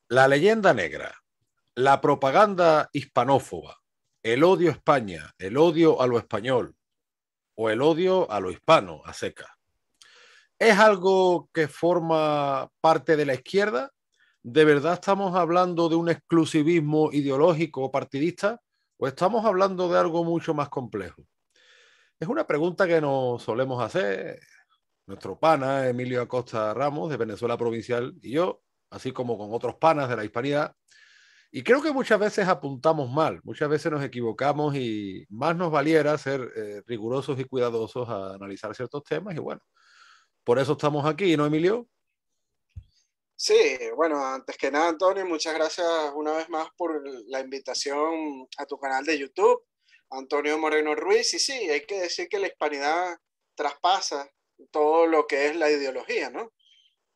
La leyenda negra, la propaganda hispanófoba, el odio a España, el odio a lo español o el odio a lo hispano a seca. ¿Es algo que forma parte de la izquierda? ¿De verdad estamos hablando de un exclusivismo ideológico o partidista? ¿O estamos hablando de algo mucho más complejo? Es una pregunta que nos solemos hacer nuestro pana Emilio Acosta Ramos, de Venezuela Provincial, y yo, así como con otros panas de la hispanidad. Y creo que muchas veces apuntamos mal, muchas veces nos equivocamos y más nos valiera ser rigurosos y cuidadosos a analizar ciertos temas. Y bueno, por eso estamos aquí, ¿no, Emilio? Sí, bueno, antes que nada, Antonio, muchas gracias una vez más por la invitación a tu canal de YouTube, Antonio Moreno Ruiz. Y sí, hay que decir que la hispanidad traspasa todo lo que es la ideología, ¿no?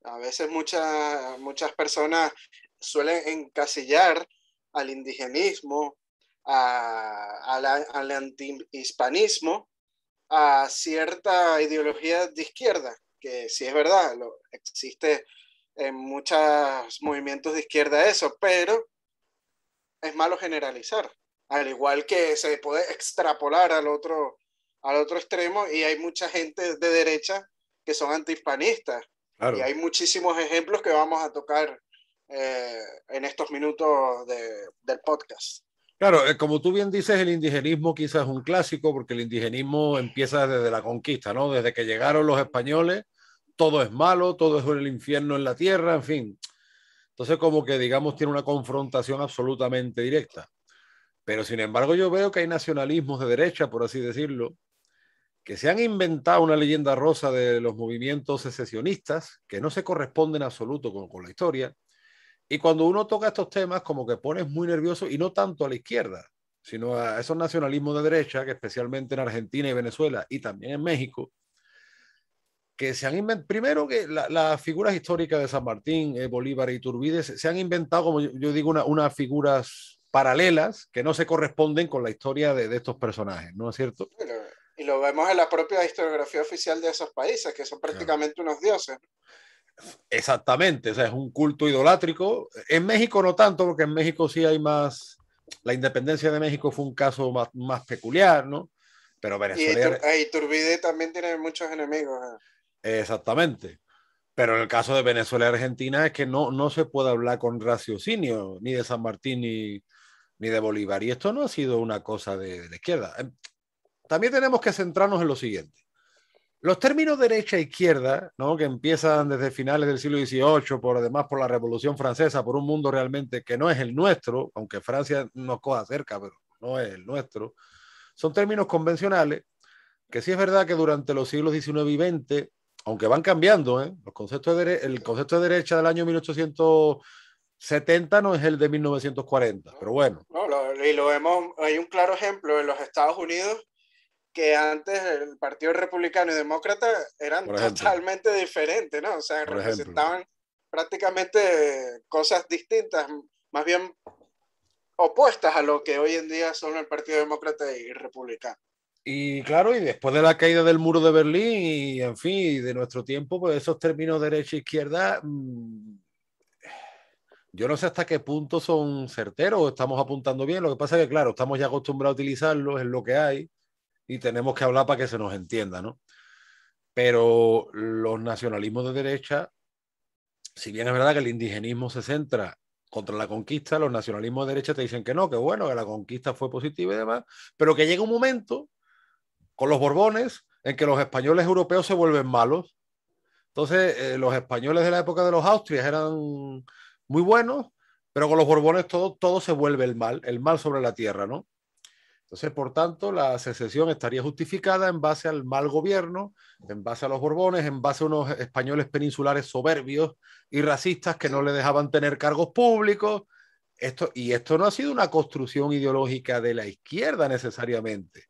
A veces muchas personas suelen encasillar al indigenismo, al antihispanismo, a cierta ideología de izquierda, que sí es verdad, existe en muchos movimientos de izquierda eso, pero es malo generalizar, al igual que se puede extrapolar al otro extremo y hay mucha gente de derecha que son antihispanistas y Claro. hay muchísimos ejemplos que vamos a tocar en estos minutos del podcast. Claro, como tú bien dices, el indigenismo quizás es un clásico, porque el indigenismo empieza desde la conquista, ¿no? Desde que llegaron los españoles, todo es malo, todo es el infierno en la tierra, en fin. Entonces, como que, digamos, tiene una confrontación absolutamente directa. Pero, sin embargo, yo veo que hay nacionalismos de derecha, por así decirlo, que se han inventado una leyenda rosa de los movimientos secesionistas, que no se corresponden en absoluto con la historia. Y cuando uno toca estos temas, como que pones muy nervioso, y no tanto a la izquierda, sino a esos nacionalismos de derecha, que especialmente en Argentina y Venezuela, y también en México, que se han inventado, primero que las figuras históricas de San Martín, Bolívar y Iturbide, se han inventado, como yo digo, unas figuras paralelas que no se corresponden con la historia de estos personajes, ¿no es cierto? Y lo vemos en la propia historiografía oficial de esos países, que son Claro. prácticamente unos dioses. Exactamente, o sea, es un culto idolátrico. En México no tanto, porque en México sí hay más, la independencia de México fue un caso más peculiar, ¿no? Pero Y Venezuela, Iturbide también tiene muchos enemigos. exactamente. Pero en el caso de Venezuela y Argentina es que no se puede hablar con raciocinio, ni de San Martín ni de Bolívar. Y esto no ha sido una cosa de la izquierda. También tenemos que centrarnos en lo siguiente. Los términos derecha e izquierda, ¿no? Que empiezan desde finales del siglo XVIII, además por la Revolución Francesa, por un mundo realmente que no es el nuestro, aunque Francia nos coja cerca, pero no es el nuestro, son términos convencionales que sí es verdad que durante los siglos XIX y XX, aunque van cambiando, los conceptos el concepto de derecha del año 1870 no es el de 1940, pero bueno. No, y lo vemos, hay un claro ejemplo en los Estados Unidos que antes el Partido Republicano y Demócrata eran Por ejemplo, totalmente diferentes, ¿no? O sea, por ejemplo. representaban prácticamente cosas distintas, más bien opuestas a lo que hoy en día son el Partido Demócrata y Republicano. Y claro, y después de la caída del muro de Berlín y en fin, y de nuestro tiempo, pues esos términos derecha e izquierda, yo no sé hasta qué punto son certeros o estamos apuntando bien. Lo que pasa es que, claro, estamos ya acostumbrados a utilizarlos, es lo que hay, y tenemos que hablar para que se nos entienda, ¿no? Pero los nacionalismos de derecha, si bien es verdad que el indigenismo se centra contra la conquista, los nacionalismos de derecha te dicen que no, que bueno, que la conquista fue positiva y demás, pero que llega un momento con los Borbones en que los españoles europeos se vuelven malos. Entonces, los españoles de la época de los Austrias eran muy buenos, pero con los Borbones todo se vuelve el mal sobre la tierra, ¿no? Entonces, por tanto, la secesión estaría justificada en base al mal gobierno, en base a los Borbones, en base a unos españoles peninsulares soberbios y racistas que no le dejaban tener cargos públicos. Esto no ha sido una construcción ideológica de la izquierda necesariamente.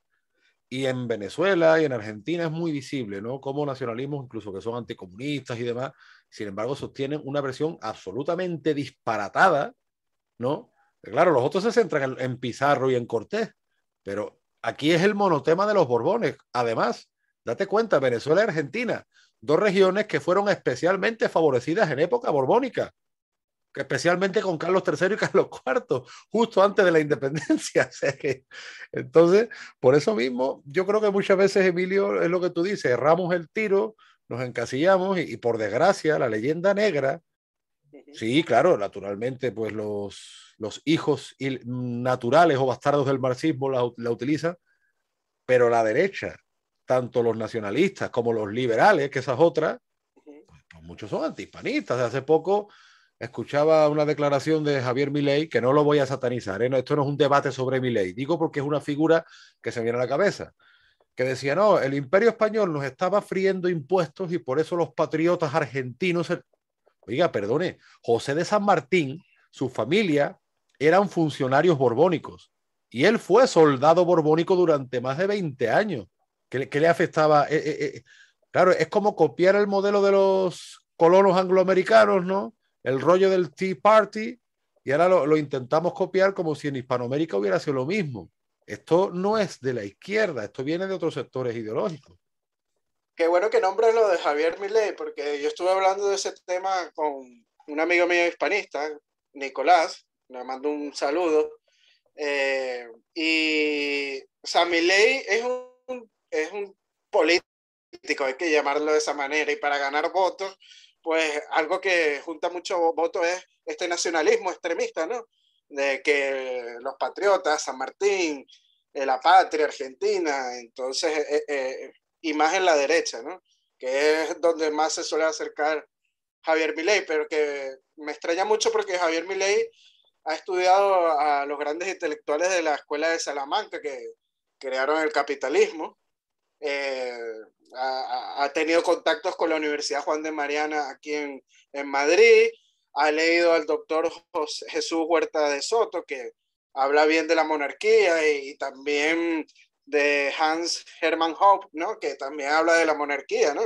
Y en Venezuela y en Argentina es muy visible, ¿no? Como nacionalismos, incluso que son anticomunistas y demás, sin embargo, sostienen una versión absolutamente disparatada, ¿no? Claro, los otros se centran en Pizarro y en Cortés, pero aquí es el monotema de los Borbones. Además, date cuenta, Venezuela y Argentina, dos regiones que fueron especialmente favorecidas en época borbónica. especialmente con Carlos III y Carlos IV, justo antes de la independencia. O sea que, entonces, por eso mismo, yo creo que muchas veces, Emilio, es lo que tú dices, erramos el tiro, nos encasillamos y por desgracia, la leyenda negra, sí, claro, naturalmente, pues los hijos naturales o bastardos del marxismo la utilizan, pero la derecha, tanto los nacionalistas como los liberales, que esas otras, pues muchos son antihispanistas. Hace poco escuchaba una declaración de Javier Milei, que no lo voy a satanizar, ¿eh? Esto no es un debate sobre Milei, digo porque es una figura que se viene a la cabeza, que decía, no, el imperio español nos estaba friendo impuestos y por eso los patriotas argentinos... Oiga, perdone, José de San Martín, su familia eran funcionarios borbónicos y él fue soldado borbónico durante más de 20 años. ¿Qué le afectaba? Claro, es como copiar el modelo de los colonos angloamericanos, ¿no? El rollo del Tea Party, y ahora lo intentamos copiar como si en Hispanoamérica hubiera sido lo mismo. Esto no es de la izquierda, esto viene de otros sectores ideológicos. Qué bueno que nombres lo de Javier Milei, porque yo estuve hablando de ese tema con un amigo mío hispanista, Nicolás, le mando un saludo. Y, o sea, Milei es un político, hay que llamarlo de esa manera, y para ganar votos, pues algo que junta mucho votos es este nacionalismo extremista, ¿no? De que los patriotas, San Martín, la patria argentina, entonces, y más en la derecha, ¿no? Que es donde más se suele acercar Javier Milei, pero que me extraña mucho porque Javier Milei ha estudiado a los grandes intelectuales de la Escuela de Salamanca que crearon el capitalismo, eh, ha tenido contactos con la Universidad Juan de Mariana aquí en Madrid, ha leído al doctor Jesús Huerta de Soto, que habla bien de la monarquía, y también de Hans Hermann Hoppe, ¿no? Que también habla de la monarquía, ¿no?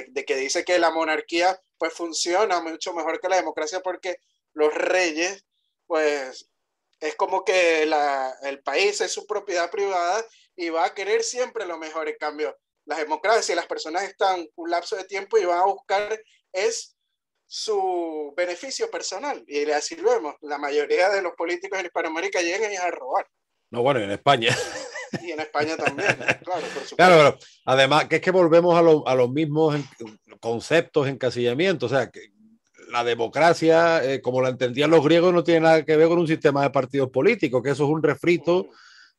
De que dice que la monarquía pues funciona mucho mejor que la democracia porque los reyes pues es como que el país es su propiedad privada y va a querer siempre lo mejor. En cambio, las democracias, las personas están un lapso de tiempo y van a buscar es su beneficio personal. Y así lo vemos. La mayoría de los políticos en Hispanoamérica llegan a robar. No, bueno, en España. Y en España también, claro, por supuesto. Claro, pero además que es que volvemos a los mismos conceptos, encasillamiento. O sea, que la democracia, como la entendían los griegos, no tiene nada que ver con un sistema de partidos políticos, que eso es un refrito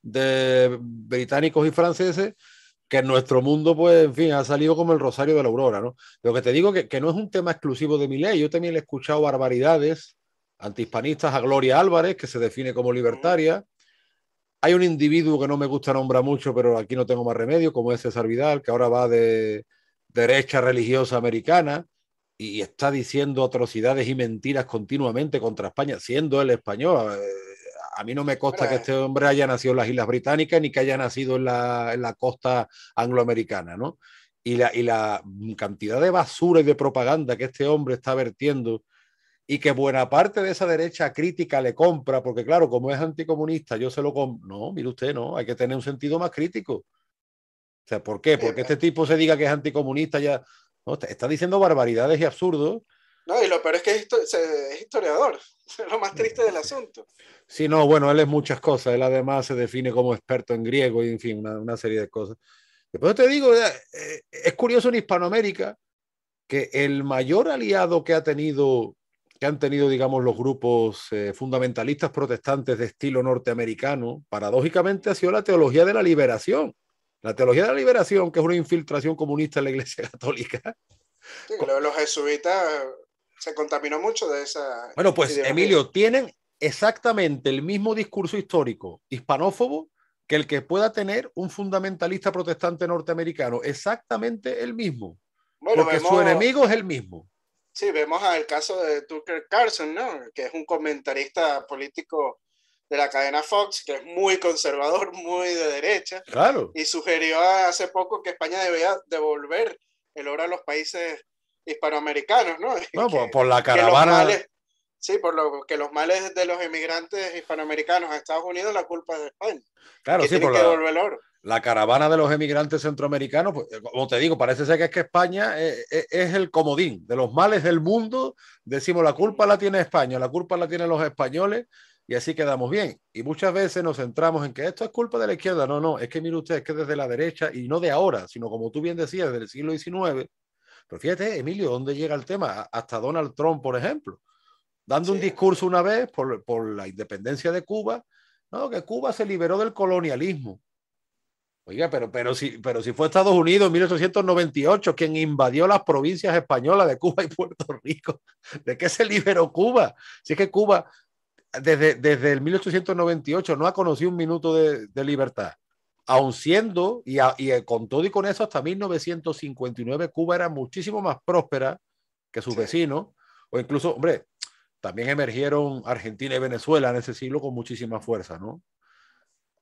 de británicos y franceses que en nuestro mundo, pues, en fin, ha salido como el rosario de la aurora, ¿no? Lo que te digo que no es un tema exclusivo de Milei. Yo también le he escuchado barbaridades antihispanistas a Gloria Álvarez, que se define como libertaria. Hay un individuo que no me gusta nombrar mucho, pero aquí no tengo más remedio, como es César Vidal, que ahora va de derecha religiosa americana y está diciendo atrocidades y mentiras continuamente contra España, siendo él español. A mí no me consta que este hombre haya nacido en las Islas Británicas ni que haya nacido en la costa angloamericana, ¿no? Y la cantidad de basura y de propaganda que este hombre está vertiendo y que buena parte de esa derecha crítica le compra, porque claro, como es anticomunista, yo se lo compro. No, mire usted, no, hay que tener un sentido más crítico. O sea, ¿por qué? Porque este tipo se diga que es anticomunista ya, no, está diciendo barbaridades y absurdos. No, y lo peor es que es historiador, es lo más triste del asunto. Sí, no, bueno, él es muchas cosas, él además se define como experto en griego y en fin, una serie de cosas. Después te digo, es curioso en Hispanoamérica que el mayor aliado que han tenido, digamos, los grupos fundamentalistas protestantes de estilo norteamericano, paradójicamente ha sido la teología de la liberación. La teología de la liberación, que es una infiltración comunista en la Iglesia Católica. Sí, los jesuitas se contaminó mucho de esa Bueno, pues, ideología. Emilio, tienen exactamente el mismo discurso histórico hispanófobo que el que pueda tener un fundamentalista protestante norteamericano. Exactamente el mismo. Bueno, porque su enemigo es el mismo. Sí, vemos el caso de Tucker Carlson, ¿no? Que es un comentarista político de la cadena Fox, que es muy conservador, muy de derecha. Claro. Y sugirió hace poco que España debía devolver el oro a los países hispanoamericanos, ¿no? No, por la caravana. Sí, por lo que los males de los emigrantes hispanoamericanos a Estados Unidos, la culpa es de España. Y Claro, que sí, tienen por que devolver el oro. la caravana de los emigrantes centroamericanos, pues, como te digo, parece ser que es que España es el comodín de los males del mundo. Decimos, la culpa la tiene España, la culpa la tienen los españoles y así quedamos bien. Y muchas veces nos centramos en que esto es culpa de la izquierda. No, no, es que mire usted, es que desde la derecha, y no de ahora, sino como tú bien decías, desde el siglo XIX. Pero fíjate, Emilio, ¿dónde llega el tema? Hasta Donald Trump, por ejemplo, dando un Sí, discurso una vez por la independencia de Cuba, no, que Cuba se liberó del colonialismo. Oiga, pero si fue Estados Unidos en 1898 quien invadió las provincias españolas de Cuba y Puerto Rico. ¿De qué se liberó Cuba? Si es que Cuba desde el 1898 no ha conocido un minuto de libertad. Aun siendo, con todo y con eso, hasta 1959 Cuba era muchísimo más próspera que sus sí. vecinos, o incluso, hombre, también emergieron Argentina y Venezuela en ese siglo con muchísima fuerza, ¿no?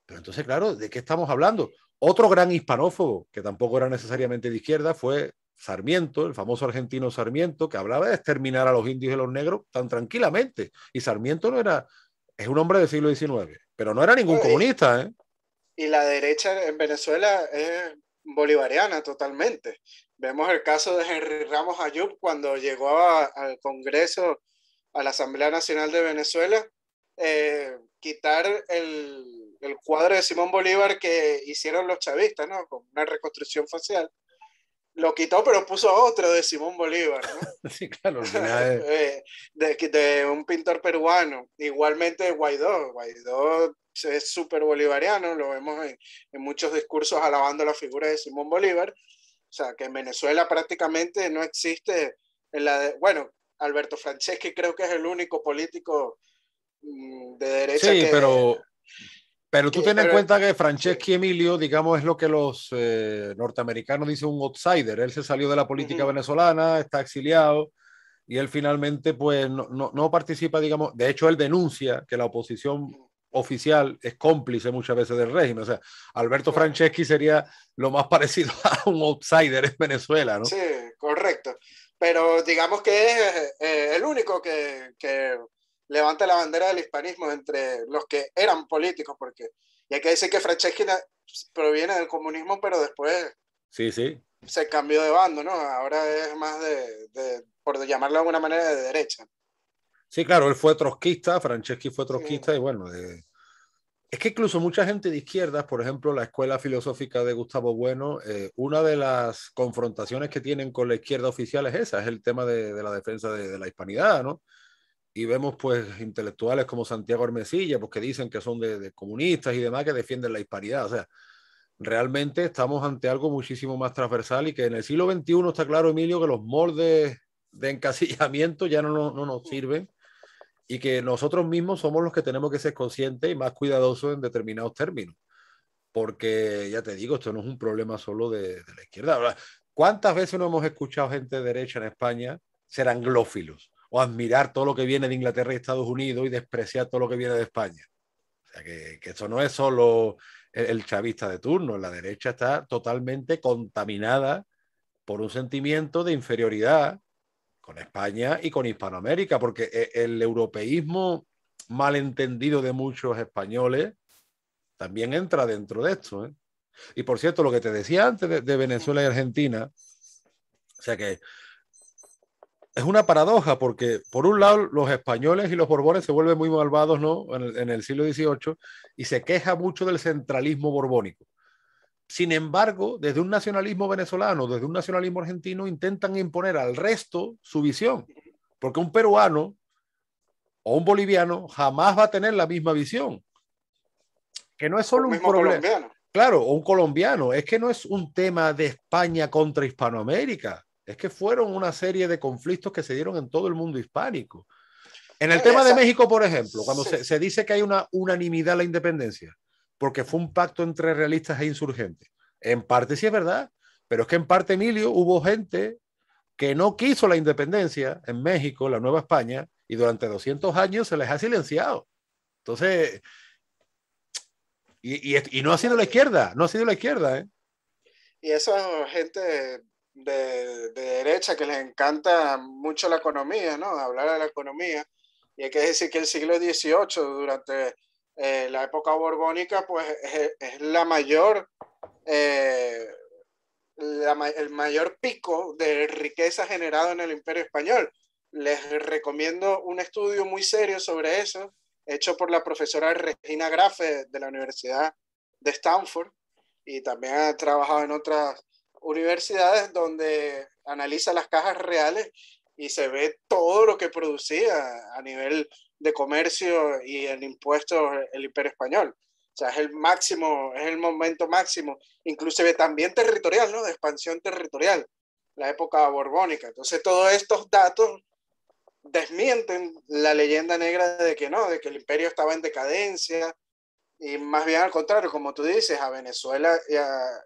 Pero entonces, claro, ¿de qué estamos hablando? Otro gran hispanófobo, que tampoco era necesariamente de izquierda, fue Sarmiento, el famoso argentino Sarmiento, que hablaba de exterminar a los indios y los negros tan tranquilamente. Y Sarmiento no era, es un hombre del siglo XIX, pero no era ningún Bueno, comunista, ¿eh? y la derecha en Venezuela es bolivariana totalmente. Vemos el caso de Henry Ramos Ayub cuando llegó al Congreso, a la Asamblea Nacional de Venezuela, quitar el cuadro de Simón Bolívar que hicieron los chavistas, ¿no? Con una reconstrucción facial. Lo quitó, pero puso otro de Simón Bolívar, ¿no? Sí, claro, al final es... De un pintor peruano. Igualmente Guaidó. Guaidó es súper bolivariano, lo vemos en muchos discursos alabando la figura de Simón Bolívar. O sea, que en Venezuela prácticamente no existe, bueno, Alberto Franceschi creo que es el único político de derecha Sí, pero tú ten en pero cuenta que sí. Franceschi Emilio, digamos, es lo que los norteamericanos dicen un outsider. Él se salió de la Uh política -huh. venezolana, está exiliado y él finalmente pues no participa, digamos, de hecho él denuncia que la oposición oficial es cómplice muchas veces del régimen. O sea, Alberto Claro. Franceschi sería lo más parecido a un outsider en Venezuela, ¿no? Sí, correcto. Pero digamos que es el único que levanta la bandera del hispanismo entre los que eran políticos, porque y hay que decir que Franceschi proviene del comunismo, pero después Sí, sí. se cambió de bando, ¿no? Ahora es más por llamarlo de alguna manera, de derecha. Sí, claro, él fue trotskista, Franceschi fue Sí, trotskista y bueno, es que incluso mucha gente de izquierdas, por ejemplo, la escuela filosófica de Gustavo Bueno, una de las confrontaciones que tienen con la izquierda oficial es esa, es el tema de la defensa de la hispanidad, ¿no? Y vemos pues intelectuales como Santiago Hermesilla, pues que dicen que son de comunistas y demás que defienden la hispanidad. O sea, realmente estamos ante algo muchísimo más transversal y que en el siglo XXI está claro, Emilio, que los moldes de encasillamiento ya no nos sirven y que nosotros mismos somos los que tenemos que ser conscientes y más cuidadosos en determinados términos. Porque ya te digo, esto no es un problema solo de la izquierda. ¿Cuántas veces no hemos escuchado gente de derecha en España ser anglófilos o admirar todo lo que viene de Inglaterra y Estados Unidos y despreciar todo lo que viene de España? O sea, que esto no es solo el chavista de turno. La derecha está totalmente contaminada por un sentimiento de inferioridad con España y con Hispanoamérica, porque el europeísmo malentendido de muchos españoles también entra dentro de esto, ¿eh? Y por cierto, lo que te decía antes de Venezuela y Argentina, o sea que es una paradoja porque por un lado los españoles y los borbones se vuelven muy malvados, ¿no? En el siglo XVIII y se queja mucho del centralismo borbónico. Sin embargo, desde un nacionalismo venezolano, desde un nacionalismo argentino, intentan imponer al resto su visión, porque un peruano o un boliviano jamás va a tener la misma visión, que no es o solo el un mismo problema, colombiano. claro, o un colombiano, es que no es un tema de España contra Hispanoamérica, es que fueron una serie de conflictos que se dieron en todo el mundo hispánico. En el No, tema de México, por ejemplo, cuando sí, se dice que hay una unanimidad en la independencia, porque fue un pacto entre realistas e insurgentes, en parte sí es verdad, pero es que en parte, Emilio, hubo gente que no quiso la independencia en México, la Nueva España, y durante 200 años se les ha silenciado. Entonces, y no ha sido no, la izquierda, no ha sido la izquierda, ¿eh? y esa gente de derecha que les encanta mucho la economía, ¿no? Hablar de la economía, Y hay que decir que el siglo XVIII, durante la época borbónica, pues es la mayor, eh, el mayor pico de riqueza generado en el Imperio Español. Les recomiendo un estudio muy serio sobre eso, hecho por la profesora Regina Grafe de la Universidad de Stanford, y también ha trabajado en otras universidades donde analiza las cajas reales y se ve todo lo que producía a nivel de comercio y en impuestos el Imperio Español. O sea, es el máximo, es el momento máximo, inclusive también territorial, ¿no? De expansión territorial, la época borbónica. Entonces, todos estos datos desmienten la leyenda negra de que no, de que el imperio estaba en decadencia, y más bien al contrario, como tú dices, a Venezuela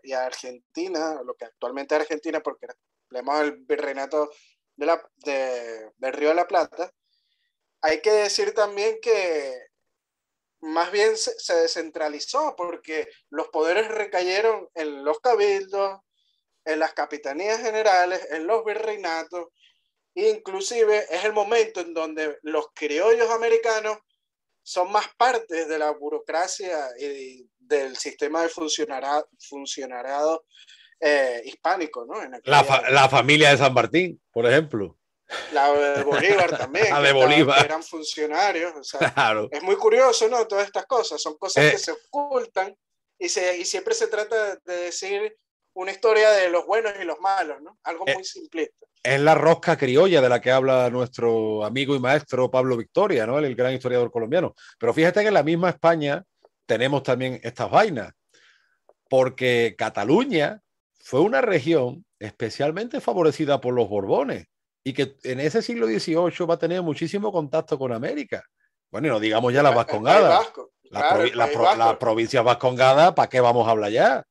y a Argentina, lo que actualmente es Argentina, porque hablemos del virreinato del Río de la Plata, hay que decir también que más bien se descentralizó, porque los poderes recayeron en los cabildos, en las capitanías generales, en los virreinatos, inclusive es el momento en donde los criollos americanos son más partes de la burocracia y del sistema de funcionariado hispánico, ¿no? En aquella La época. familia de San Martín, por ejemplo. La de Bolívar también, La de Bolívar, que eran funcionarios, o sea, claro. es muy curioso, ¿no? Todas estas cosas, son cosas Eh, que se ocultan y siempre se trata de decir una historia de los buenos y los malos, ¿no? Algo eh, muy simplista. es la rosca criolla de la que habla nuestro amigo y maestro Pablo Victoria, ¿no? El gran historiador colombiano. Pero fíjate que en la misma España tenemos también estas vainas, porque Cataluña fue una región especialmente favorecida por los Borbones y que en ese siglo XVIII va a tener muchísimo contacto con América. Bueno, y no digamos ya las El País Vascongadas, Vasco, claro, el País las Vasco. provincias vascongadas, ¿para qué vamos a hablar ya?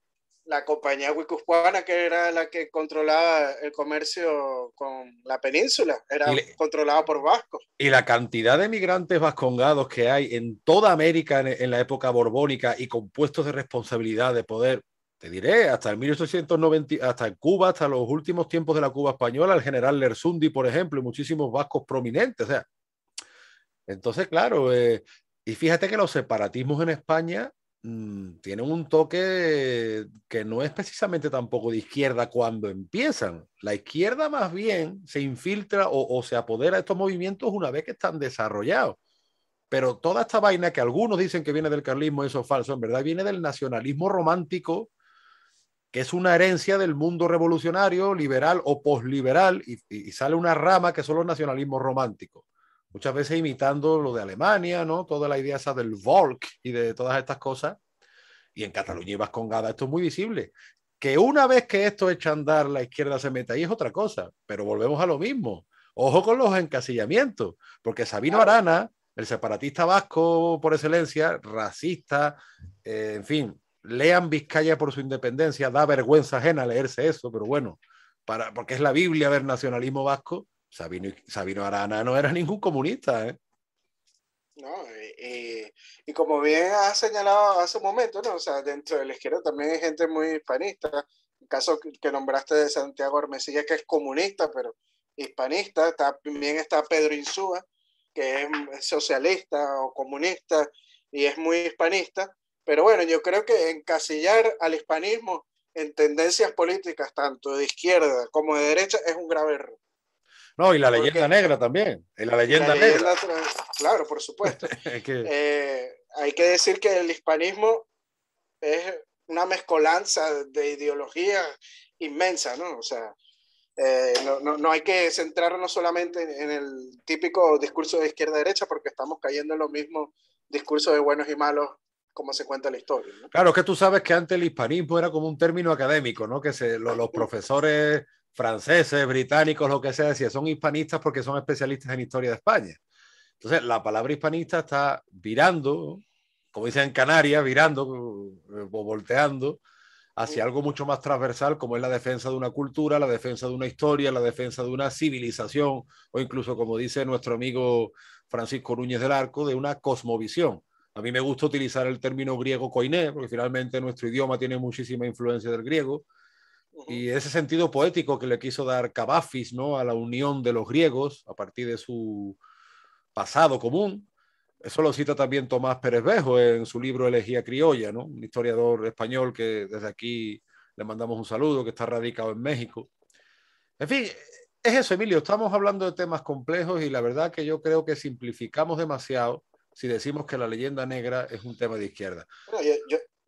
La compañía guipuzcoana, que era la que controlaba el comercio con la península, Y, era le, controlada por vascos. y la cantidad de migrantes vascongados que hay en toda América en la época borbónica y con puestos de responsabilidad, de poder, te diré, hasta el 1890, hasta en Cuba, hasta los últimos tiempos de la Cuba española, el general Lersundi, por ejemplo, y muchísimos vascos prominentes. O sea, entonces, claro, y fíjate que los separatismos en España tienen un toque que no es precisamente tampoco de izquierda cuando empiezan. La izquierda más bien se infiltra o se apodera de estos movimientos una vez que están desarrollados. Pero toda esta vaina que algunos dicen que viene del carlismo, eso es falso, en verdad viene del nacionalismo romántico, que es una herencia del mundo revolucionario, liberal o posliberal, y sale una rama que son los nacionalismos románticos. Muchas veces imitando lo de Alemania, ¿no? Toda la idea esa del Volk y de todas estas cosas. Y en Cataluña y Vascongada esto es muy visible. Que una vez que esto echa a andar, la izquierda se mete ahí es otra cosa, pero volvemos a lo mismo. Ojo con los encasillamientos, porque Sabino Claro, Arana, el separatista vasco por excelencia, racista, en fin, lean Vizcaya por su independencia, da vergüenza ajena leerse eso, pero bueno, porque es la Biblia del nacionalismo vasco. Sabino Arana no era ningún comunista, ¿eh? ¿no? Y como bien has señalado hace un momento, ¿no? O sea, dentro de la izquierda también hay gente muy hispanista. El caso que nombraste de Santiago Ormesilla, que es comunista, pero hispanista. También está Pedro Insúa, que es socialista o comunista y es muy hispanista. Pero bueno, yo creo que encasillar al hispanismo en tendencias políticas, tanto de izquierda como de derecha, es un grave error. No, y la leyenda Porque, negra también, y la y la leyenda negra. leyenda, claro, por supuesto. Es que Hay que decir que el hispanismo es una mezcolanza de ideología inmensa, ¿no? O sea, no hay que centrarnos solamente en el típico discurso de izquierda-derecha porque estamos cayendo en los mismos discursos de buenos y malos como se cuenta la historia, ¿no? claro, es que tú sabes que antes el hispanismo era como un término académico, ¿no? Que los profesores franceses, británicos, lo que sea, decían, son hispanistas porque son especialistas en historia de España. Entonces, la palabra hispanista está virando, como dicen en Canarias, virando o volteando hacia algo mucho más transversal, como es la defensa de una cultura, la defensa de una historia, la defensa de una civilización, o incluso, como dice nuestro amigo Francisco Núñez del Arco, de una cosmovisión. A mí me gusta utilizar el término griego koiné, porque finalmente nuestro idioma tiene muchísima influencia del griego, y ese sentido poético que le quiso dar Cavafis, ¿no? A la unión de los griegos a partir de su pasado común. Eso lo cita también Tomás Pérez Bejo en su libro Elegía Criolla, ¿no? Un historiador español que desde aquí le mandamos un saludo, que está radicado en México. En fin, es eso, Emilio, estamos hablando de temas complejos y la verdad que yo creo que simplificamos demasiado si decimos que la leyenda negra es un tema de izquierda. Bueno,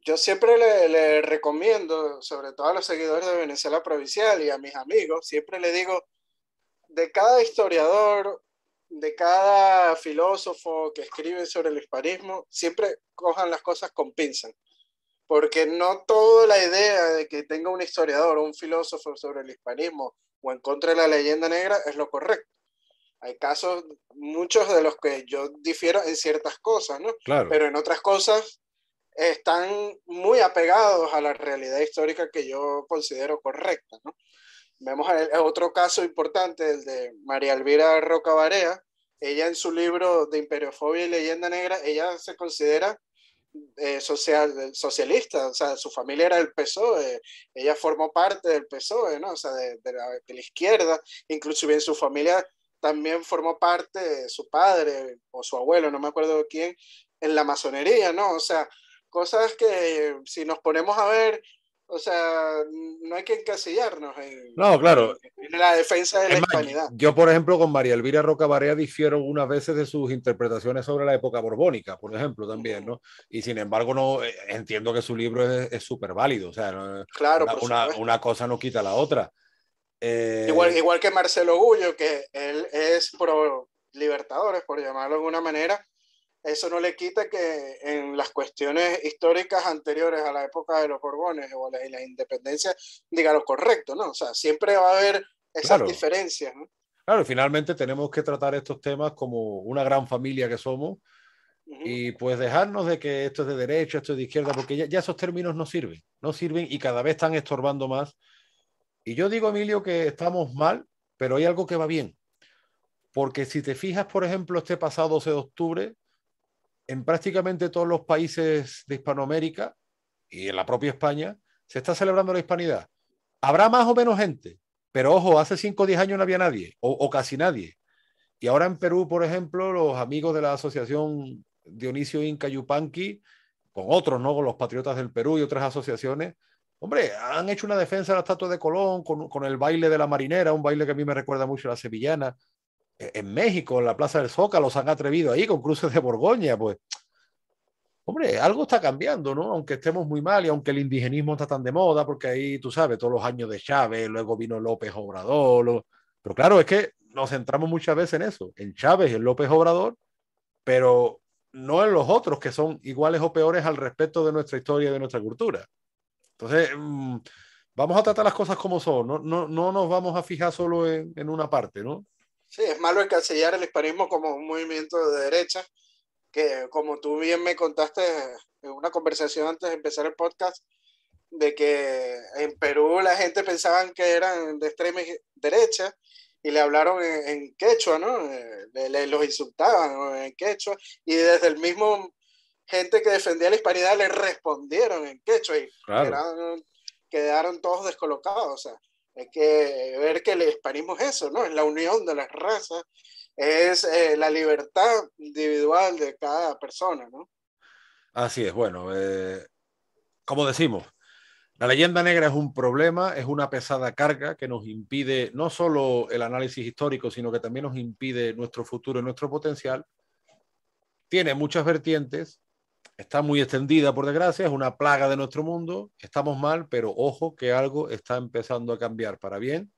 yo siempre le recomiendo, sobre todo a los seguidores de Venezuela Provincial y a mis amigos, siempre le digo, de cada historiador, de cada filósofo que escribe sobre el hispanismo, siempre cojan las cosas con pinzas, porque no toda la idea de que tenga un historiador o un filósofo sobre el hispanismo o en contra de la leyenda negra es lo correcto. Hay casos, muchos de los que yo difiero en ciertas cosas, ¿no? Claro. Pero en otras cosas están muy apegados a la realidad histórica que yo considero correcta, ¿no? Vemos otro caso importante, el de María Elvira Roca Barea. Ella en su libro de Imperiofobia y Leyenda Negra, ella se considera socialista, o sea, su familia era del PSOE, ella formó parte del PSOE, ¿no? O sea, de la izquierda, inclusive en su familia también formó parte su padre o su abuelo, no me acuerdo quién, en la masonería, ¿no? O sea, cosas que si nos ponemos a ver, o sea, no hay que encasillarnos No, claro. en la defensa de Es la más, hispanidad. yo, por ejemplo, con María Elvira Roca Barea difiero unas veces de sus interpretaciones sobre la época borbónica, por ejemplo, también, ¿no? Y sin embargo, no entiendo que su libro es súper válido, o sea, no, Claro, por supuesto. una cosa no quita la otra. Igual que Marcelo Gullo, que él es pro libertadores, por llamarlo de alguna manera, eso no le quita que en las cuestiones históricas anteriores a la época de los Borbones o la independencia diga lo correcto, ¿no? O sea, siempre va a haber esas Claro, diferencias, ¿no? claro, finalmente tenemos que tratar estos temas como una gran familia que somos y pues dejarnos de que esto es de derecha, esto es de izquierda, porque ya esos términos no sirven, no sirven y cada vez están estorbando más. Y yo digo, Emilio, que estamos mal, pero hay algo que va bien. Porque si te fijas, por ejemplo, este pasado 12 de octubre, en prácticamente todos los países de Hispanoamérica y en la propia España, se está celebrando la hispanidad. Habrá más o menos gente, pero ojo, hace 5 o 10 años no había nadie, o casi nadie. Y ahora en Perú, por ejemplo, los amigos de la asociación Dionisio Inca Yupanqui, con otros, ¿no? Con los Patriotas del Perú y otras asociaciones, hombre, han hecho una defensa de la estatua de Colón con el baile de la marinera, un baile que a mí me recuerda mucho a la sevillana. En México, en la Plaza del Zócalo, se han atrevido ahí con cruces de Borgoña, pues, hombre, algo está cambiando, ¿no? Aunque estemos muy mal y aunque el indigenismo está tan de moda, porque ahí, tú sabes, todos los años de Chávez, luego vino López Obrador, pero claro, es que nos centramos muchas veces en eso, en Chávez y en López Obrador, pero no en los otros que son iguales o peores al respecto de nuestra historia y de nuestra cultura. Entonces, vamos a tratar las cosas como son, no nos vamos a fijar solo en una parte, ¿no? Sí, es malo encasillar el hispanismo como un movimiento de derecha, que como tú bien me contaste en una conversación antes de empezar el podcast, de que en Perú la gente pensaban que eran de extrema derecha y le hablaron en quechua, ¿no? Los insultaban, ¿no? En quechua, y desde el mismo gente que defendía la hispanidad le respondieron en quechua y Claro. quedaron todos descolocados. O sea, hay que ver que el hispanismo es eso, ¿no? Es la unión de las razas, es la libertad individual de cada persona, ¿no? Así es, bueno, como decimos, la leyenda negra es un problema, es una pesada carga que nos impide no solo el análisis histórico, sino que también nos impide nuestro futuro y nuestro potencial. Tiene muchas vertientes, está muy extendida, por desgracia, es una plaga de nuestro mundo, estamos mal, pero ojo que algo está empezando a cambiar para bien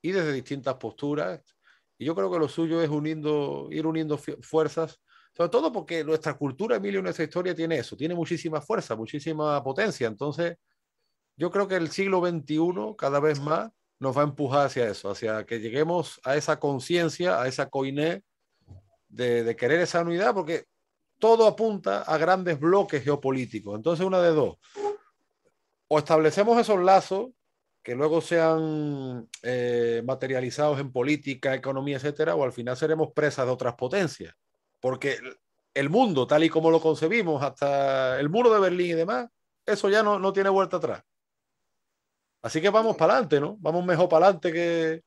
y desde distintas posturas. Y yo creo que lo suyo es ir uniendo fuerzas, sobre todo porque nuestra cultura, Emilio, nuestra historia tiene eso, tiene muchísima fuerza, muchísima potencia. Entonces, yo creo que el siglo XXI cada vez más nos va a empujar hacia eso, hacia que lleguemos a esa conciencia, a esa coiné de querer esa unidad, porque todo apunta a grandes bloques geopolíticos. Entonces, una de dos, o establecemos esos lazos que luego sean materializados en política, economía, etcétera, o al final seremos presas de otras potencias. Porque el mundo, tal y como lo concebimos, hasta el muro de Berlín y demás, eso ya no tiene vuelta atrás. Así que vamos para adelante, ¿no? Vamos mejor para adelante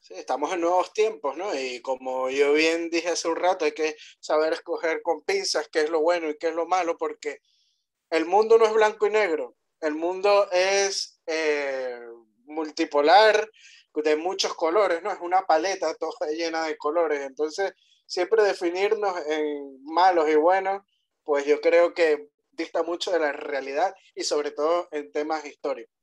Sí, estamos en nuevos tiempos, ¿no? Y como yo bien dije hace un rato, hay que saber escoger con pinzas qué es lo bueno y qué es lo malo, porque el mundo no es blanco y negro. El mundo es multipolar, de muchos colores, ¿no? Es una paleta toda llena de colores. Entonces, siempre definirnos en malos y buenos, pues yo creo que dista mucho de la realidad y sobre todo en temas históricos.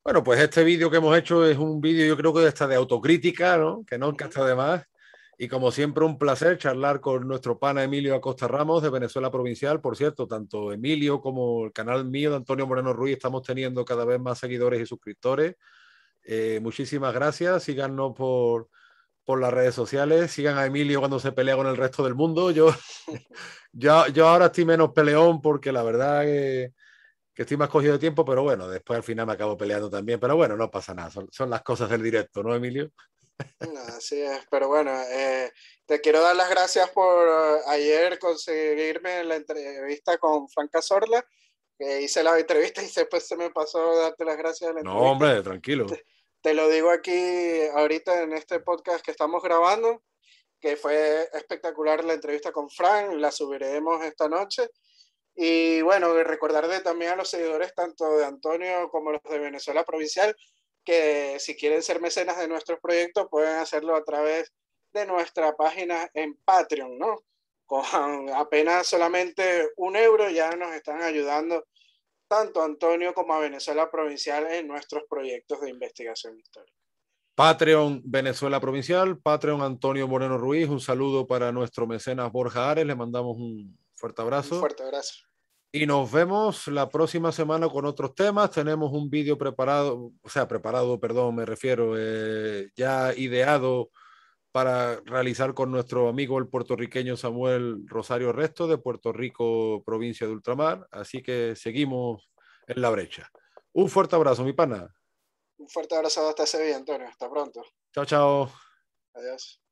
Bueno, pues este vídeo que hemos hecho es un vídeo, yo creo que está de autocrítica, ¿no? Que no, que Ujú. está de más. Y como siempre, un placer charlar con nuestro pana Emilio Acosta Ramos de Venezuela Provincial. Por cierto, tanto Emilio como el canal mío de Antonio Moreno Ruiz estamos teniendo cada vez más seguidores y suscriptores. Muchísimas gracias. Síganos por las redes sociales. Sigan a Emilio cuando se pelea con el resto del mundo. Yo ahora estoy menos peleón porque la verdad que estoy más cogido de tiempo, pero bueno, después al final me acabo peleando también. Pero bueno, no pasa nada. Son las cosas del directo, ¿no, Emilio? Así es, pero bueno, te quiero dar las gracias por ayer conseguirme la entrevista con Franca Sorla, que hice la entrevista y después se me pasó darte las gracias de la No, entrevista. hombre, tranquilo. Te lo digo aquí ahorita en este podcast que estamos grabando, que fue espectacular la entrevista con Frank, la subiremos esta noche. Y bueno, recordarle también a los seguidores tanto de Antonio como los de Venezuela Provincial que si quieren ser mecenas de nuestros proyectos pueden hacerlo a través de nuestra página en Patreon, ¿no? Con apenas solamente 1 euro ya nos están ayudando tanto a Antonio como a Venezuela Provincial en nuestros proyectos de investigación histórica. Patreon Venezuela Provincial, Patreon Antonio Moreno Ruiz, un saludo para nuestro mecenas Borja Ares, le mandamos un fuerte Un abrazo fuerte abrazo. y nos vemos la próxima semana con otros temas. Tenemos un vídeo preparado, o sea, preparado, perdón, me refiero, ya ideado para realizar con nuestro amigo el puertorriqueño Samuel Rosario Resto de Puerto Rico, provincia de Ultramar. Así que seguimos en la brecha. Un fuerte abrazo, mi pana. Un fuerte abrazo hasta Sevilla, Antonio. Hasta pronto. Chao, chao. Adiós.